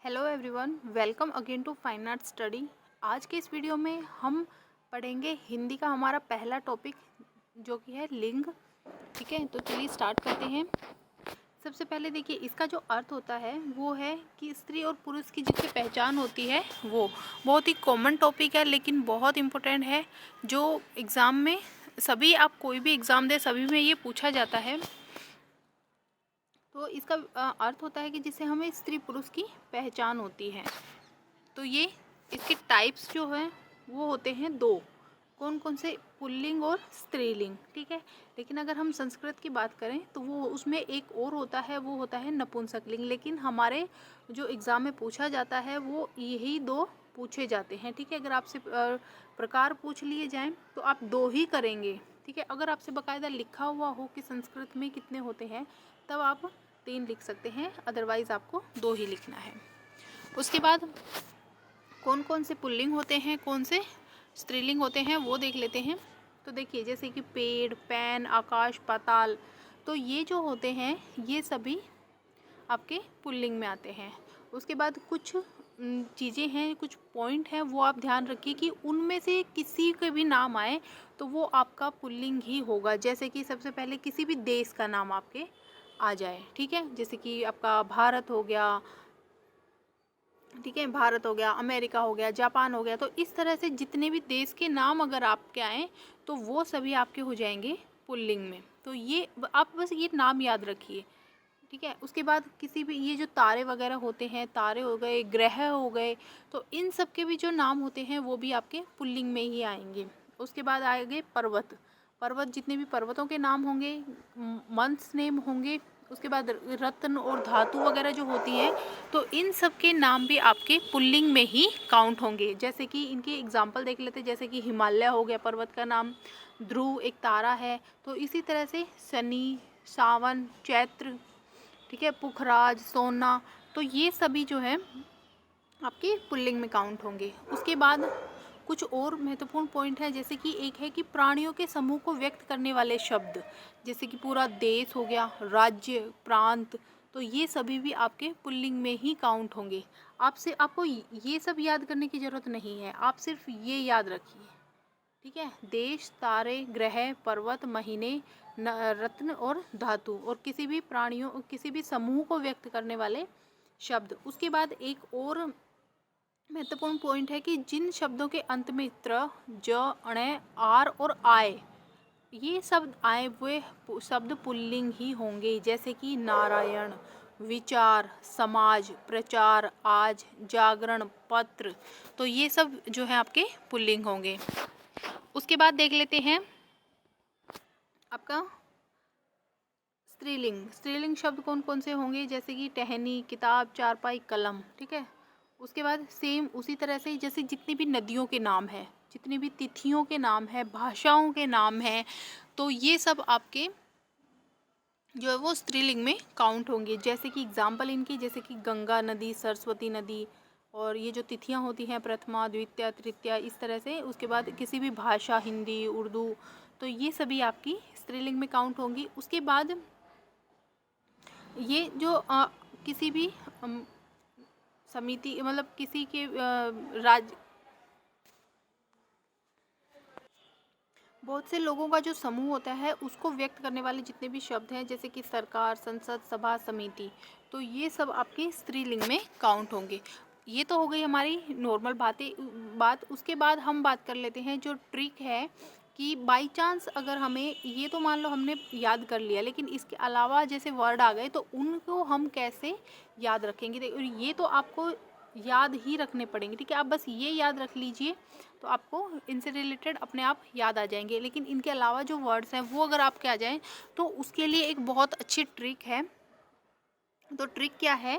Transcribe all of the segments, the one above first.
Hello everyone, welcome again to fine art study. आज के इस वीडियो में हम पढ़ेंगे हिंदी का हमारा पहला टॉपिक जो कि है लिंग। ठीक है, तो चलिए स्टार्ट करते हैं। सबसे पहले देखिए, इसका जो अर्थ होता है वो है कि स्त्री और पुरुष की जिससे पहचान होती है वो बहुत ही कॉमन टॉपिक है, लेकिन बहुत इम्पोर्टेंट है। जो एग्ज़ाम में सभी, आप कोई भी एग्ज़ाम दे, सभी में ये पूछा जाता है। तो इसका अर्थ होता है कि जिससे हमें स्त्री पुरुष की पहचान होती है। तो ये इसके टाइप्स जो हैं वो होते हैं दो। कौन कौन से? पुल्लिंग और स्त्रीलिंग। ठीक है, लेकिन अगर हम संस्कृत की बात करें तो वो उसमें एक और होता है, वो होता है नपुंसकलिंग। लेकिन हमारे जो एग्ज़ाम में पूछा जाता है वो यही दो पूछे जाते हैं। ठीक है, अगर आपसे प्रकार पूछ लिए जाएं तो आप दो ही करेंगे। ठीक है, अगर आपसे बाकायदा लिखा हुआ हो कि संस्कृत में कितने होते हैं तब आप 3 लिख सकते हैं, अदरवाइज़ आपको 2 ही लिखना है। उसके बाद कौन कौन से पुल्लिंग होते हैं, कौन से स्त्रीलिंग होते हैं वो देख लेते हैं। तो देखिए, जैसे कि पेड़, पैन, आकाश, पाताल, तो ये जो होते हैं ये सभी आपके पुल्लिंग में आते हैं। उसके बाद कुछ चीज़ें हैं, कुछ पॉइंट हैं, वो आप ध्यान रखिए कि उनमें से किसी के भी नाम आए तो वो आपका पुल्लिंग ही होगा। जैसे कि सबसे पहले किसी भी देश का नाम आपके आ जाए। ठीक है, जैसे कि आपका भारत हो गया, ठीक है, भारत हो गया, अमेरिका हो गया, जापान हो गया। तो इस तरह से जितने भी देश के नाम अगर आपके आए तो वो सभी आपके हो जाएंगे पुल्लिंग में। तो ये आप बस ये नाम याद रखिए। ठीक है, उसके बाद किसी भी ये जो तारे वगैरह होते हैं, तारे हो गए, ग्रह हो गए, तो इन सब के भी जो नाम होते हैं वो भी आपके पुल्लिंग में ही आएंगे। उसके बाद आएंगे पर्वत। पर्वत, जितने भी पर्वतों के नाम होंगे, मंथ्स नेम होंगे। उसके बाद रत्न और धातु वगैरह जो होती हैं, तो इन सब के नाम भी आपके पुल्लिंग में ही काउंट होंगे। जैसे कि इनके एग्जाम्पल देख लेते हैं, जैसे कि हिमालय हो गया पर्वत का नाम, ध्रुव एक तारा है। तो इसी तरह से शनि, सावन, चैत्र, ठीक है, पुखराज, सोना, तो ये सभी जो है आपके पुल्लिंग में काउंट होंगे। उसके बाद कुछ और महत्वपूर्ण पॉइंट है, जैसे कि एक है कि प्राणियों के समूह को व्यक्त करने वाले शब्द, जैसे कि पूरा देश हो गया, राज्य, प्रांत, तो ये सभी भी आपके पुल्लिंग में ही काउंट होंगे। आपको ये सब याद करने की ज़रूरत नहीं है, आप सिर्फ ये याद रखिए। ठीक है, देश, तारे, ग्रह, पर्वत, महीने, रत्न और धातु, और किसी भी प्राणियों, किसी भी समूह को व्यक्त करने वाले शब्द। उसके बाद एक और महत्वपूर्ण पॉइंट है कि जिन शब्दों के अंत में त्र, ज, अण, आर और आय, ये शब्द आए हुए शब्द पुल्लिंग ही होंगे। जैसे कि नारायण, विचार, समाज, प्रचार, आज, जागरण, पत्र, तो ये सब जो है आपके पुल्लिंग होंगे। उसके बाद देख लेते हैं आपका स्त्रीलिंग। स्त्रीलिंग शब्द कौन कौन से होंगे, जैसे कि टहनी, किताब, चारपाई, कलम। ठीक है, उसके बाद सेम उसी तरह से जैसे जितनी भी नदियों के नाम हैं, जितनी भी तिथियों के नाम हैं, भाषाओं के नाम हैं, तो ये सब आपके जो है वो स्त्रीलिंग में काउंट होंगे। जैसे कि एग्जाम्पल इनकी, जैसे कि गंगा नदी, सरस्वती नदी, और ये जो तिथियां होती हैं प्रथमा, द्वितीया, तृतीया, इस तरह से। उसके बाद किसी भी भाषा, हिंदी, उर्दू, तो ये सभी आपकी स्त्रीलिंग में काउंट होंगी। उसके बाद ये जो किसी भी समिति, मतलब किसी के राज्य, बहुत से लोगों का जो समूह होता है उसको व्यक्त करने वाले जितने भी शब्द हैं, जैसे कि सरकार, संसद, सभा, समिति, तो ये सब आपके स्त्रीलिंग में काउंट होंगे। ये तो हो गई हमारी नॉर्मल बात। उसके बाद हम बात कर लेते हैं जो ट्रिक है कि बाई चांस अगर हमें, ये तो मान लो हमने याद कर लिया, लेकिन इसके अलावा जैसे वर्ड आ गए तो उनको हम कैसे याद रखेंगे। ये तो आपको याद ही रखने पड़ेंगे। ठीक है, आप बस ये याद रख लीजिए तो आपको इनसे रिलेटेड अपने आप याद आ जाएंगे। लेकिन इनके अलावा जो वर्ड्स हैं वो अगर आपके आ जाएं तो उसके लिए एक बहुत अच्छी ट्रिक है। तो ट्रिक क्या है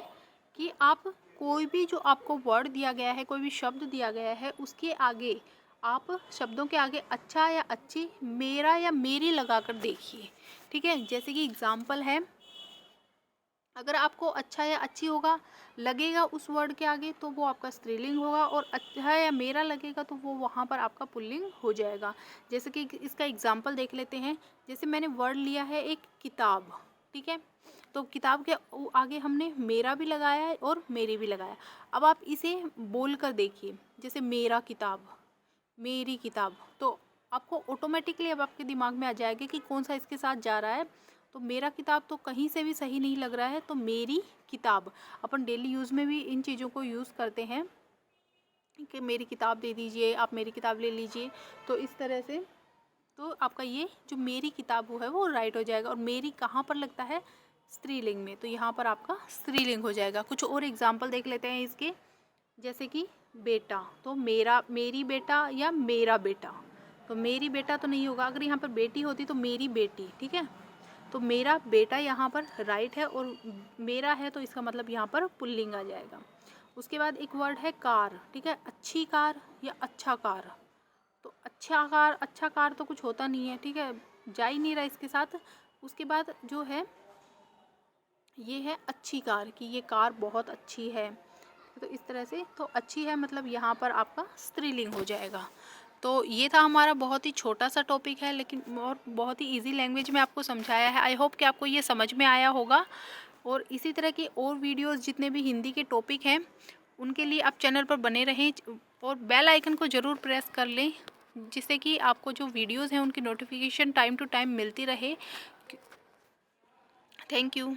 कि आप कोई भी जो आपको वर्ड दिया गया है, कोई भी शब्द दिया गया है, उसके आगे आप शब्दों के आगे अच्छा या अच्छी, मेरा या मेरी लगाकर देखिए। ठीक है, जैसे कि एग्जाम्पल है, अगर आपको अच्छा या अच्छी होगा लगेगा उस वर्ड के आगे तो वो आपका स्त्रीलिंग होगा, और अच्छा या मेरा लगेगा तो वो वहाँ पर आपका पुल्लिंग हो जाएगा। जैसे कि इसका एग्जाम्पल देख लेते हैं। जैसे मैंने वर्ड लिया है एक किताब, ठीक है। तो किताब के आगे हमने मेरा भी लगाया है और मेरी भी लगाया। अब आप इसे बोल कर देखिए, जैसे मेरा किताब, मेरी किताब, तो आपको ऑटोमेटिकली अब आपके दिमाग में आ जाएगा कि कौन सा इसके साथ जा रहा है। तो मेरा किताब तो कहीं से भी सही नहीं लग रहा है, तो मेरी किताब। अपन डेली यूज़ में भी इन चीज़ों को यूज़ करते हैं कि मेरी किताब दे दीजिए, आप मेरी किताब ले लीजिए। तो इस तरह से तो आपका ये जो मेरी किताब है वो राइट हो जाएगा। और मेरी कहाँ पर लगता है? स्त्रीलिंग में, तो यहाँ पर आपका स्त्रीलिंग हो जाएगा। कुछ और एग्जाम्पल देख लेते हैं इसके, जैसे कि बेटा, तो मेरा, मेरी बेटा या मेरा बेटा। तो मेरी बेटा तो नहीं होगा, अगर यहाँ पर बेटी होती तो मेरी बेटी, ठीक है। तो मेरा बेटा यहाँ पर राइट है, और मेरा है तो इसका मतलब यहाँ पर पुल्लिंग आ जाएगा। उसके बाद एक वर्ड है कार, ठीक है, अच्छी कार या अच्छा कार। तो अच्छा कार तो कुछ होता नहीं है, ठीक है, जा ही नहीं रहा इसके साथ। उसके बाद जो है ये है अच्छी कार, कि ये कार बहुत अच्छी है। तो इस तरह से, तो अच्छी है मतलब यहाँ पर आपका स्त्रीलिंग हो जाएगा। तो ये था हमारा बहुत ही छोटा सा टॉपिक है, लेकिन और बहुत ही इजी लैंग्वेज में आपको समझाया है। आई होप कि आपको ये समझ में आया होगा। और इसी तरह की और वीडियोस जितने भी हिंदी के टॉपिक हैं उनके लिए आप चैनल पर बने रहें, और बेल आइकन को ज़रूर प्रेस कर लें, जिससे कि आपको जो वीडियोस हैं उनकी नोटिफिकेशन टाइम टू टाइम मिलती रहे। Thank you.